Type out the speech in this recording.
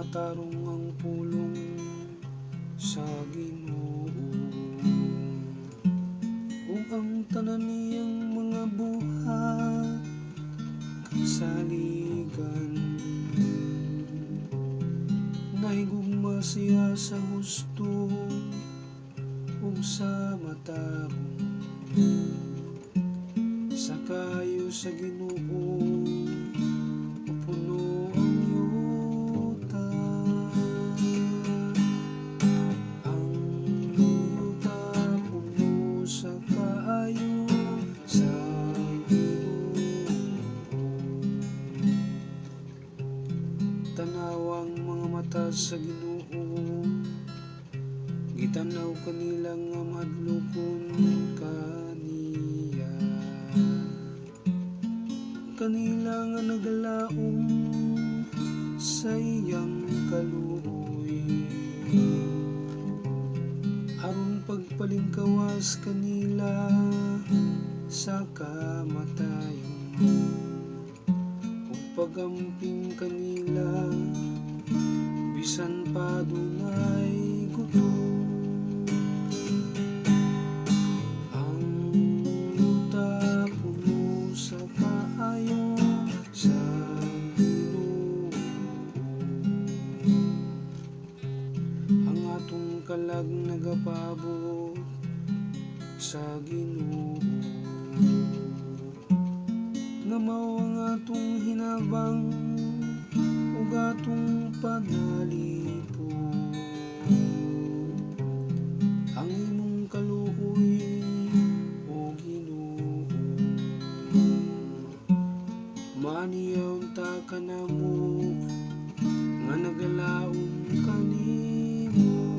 matarong ang pulong sa Ginoo, ug ang tanan niyang mga buhat kasaligan. Nahigugma siya sa husto ug sa matarong, sa kayo sa Ginoo puno ang yuta. Ang yuta puno sa kayo sa Ginoo. Tanawang mga mata sa Ginoo, gitanaw kanila nga madlukon kaniya. Kanila nga nagalaom sa iyang kaluoy, aron pagpalingkawas kanila sa kamatayon, ug pagamping kanila bisan pa dunay gutom. Ang yuta puno sa kaayo sa Ginoo, ang atong kalag nagapabot sa Ginoo, nga mao ang atong hinabang ug atong panalipo. Ang imong kaluoy o Ginoo, maniyaw ta kanamo nga nagalaom kanimo.